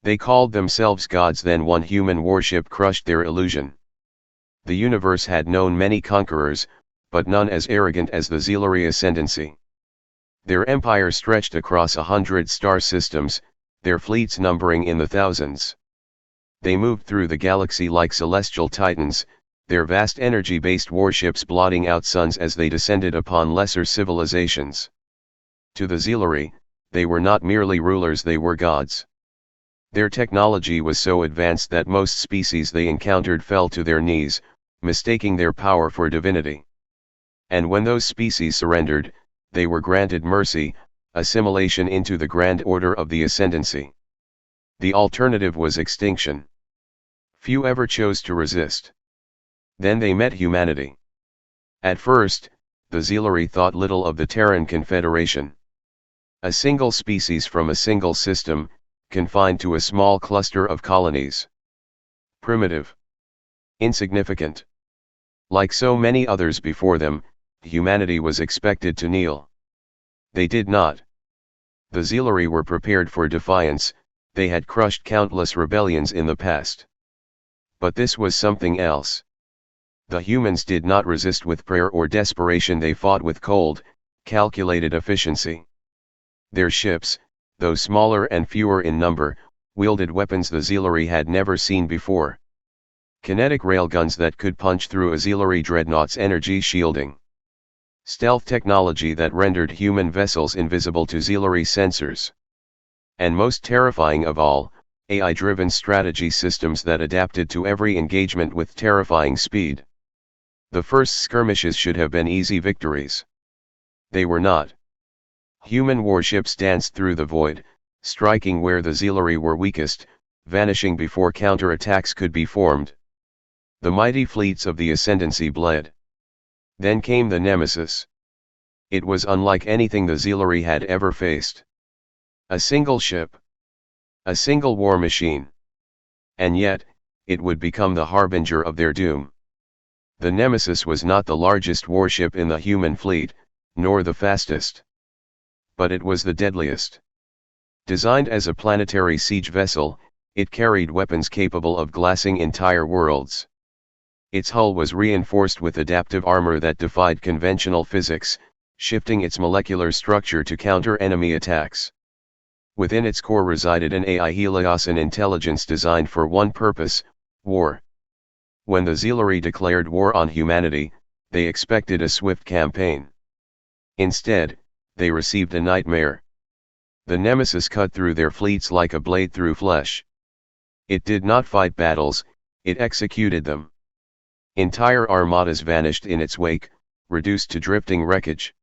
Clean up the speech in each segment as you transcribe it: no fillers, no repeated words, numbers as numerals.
They called themselves gods. Then one human warship crushed their illusion. The universe had known many conquerors, but none as arrogant as the Zealari Ascendancy. Their empire stretched across 100 star systems, their fleets numbering in the thousands. They moved through the galaxy like celestial titans, their vast energy-based warships blotting out suns as they descended upon lesser civilizations. To the Zealari, they were not merely rulers, they were gods. Their technology was so advanced that most species they encountered fell to their knees, mistaking their power for divinity. And when those species surrendered, they were granted mercy, assimilation into the grand order of the Ascendancy. The alternative was extinction. Few ever chose to resist. Then they met humanity. At first, the Zealari thought little of the Terran Confederation. A single species from a single system, confined to a small cluster of colonies. Primitive. Insignificant. Like so many others before them, humanity was expected to kneel. They did not. The Zealari were prepared for defiance, they had crushed countless rebellions in the past. But this was something else. The humans did not resist with prayer or desperation, they fought with cold, calculated efficiency. Their ships, though smaller and fewer in number, wielded weapons the Zealari had never seen before. Kinetic railguns that could punch through a Zealari dreadnought's energy shielding. Stealth technology that rendered human vessels invisible to Zealari sensors. And most terrifying of all, AI-driven strategy systems that adapted to every engagement with terrifying speed. The first skirmishes should have been easy victories. They were not. Human warships danced through the void, striking where the Zealari were weakest, vanishing before counterattacks could be formed. The mighty fleets of the Ascendancy bled. Then came the Nemesis. It was unlike anything the Zealari had ever faced. A single ship. A single war machine. And yet, it would become the harbinger of their doom. The Nemesis was not the largest warship in the human fleet, nor the fastest. But it was the deadliest. Designed as a planetary siege vessel, it carried weapons capable of glassing entire worlds. Its hull was reinforced with adaptive armor that defied conventional physics, shifting its molecular structure to counter enemy attacks. Within its core resided an AI Helios, an intelligence designed for one purpose: war. When the Zealari declared war on humanity, they expected a swift campaign. Instead, they received a nightmare. The Nemesis cut through their fleets like a blade through flesh. It did not fight battles, it executed them. Entire armadas vanished in its wake, reduced to drifting wreckage.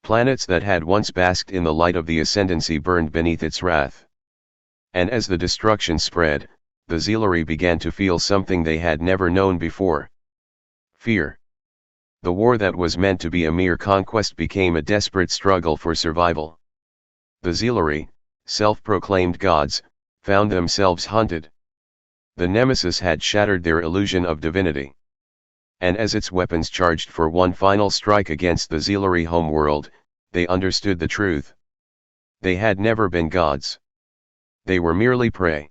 Planets that had once basked in the light of the Ascendancy burned beneath its wrath. And as the destruction spread, the Zealari began to feel something they had never known before. Fear. The war that was meant to be a mere conquest became a desperate struggle for survival. The Zealari, self-proclaimed gods, found themselves hunted. The Nemesis had shattered their illusion of divinity. And as its weapons charged for one final strike against the Zealari homeworld, they understood the truth. They had never been gods. They were merely prey.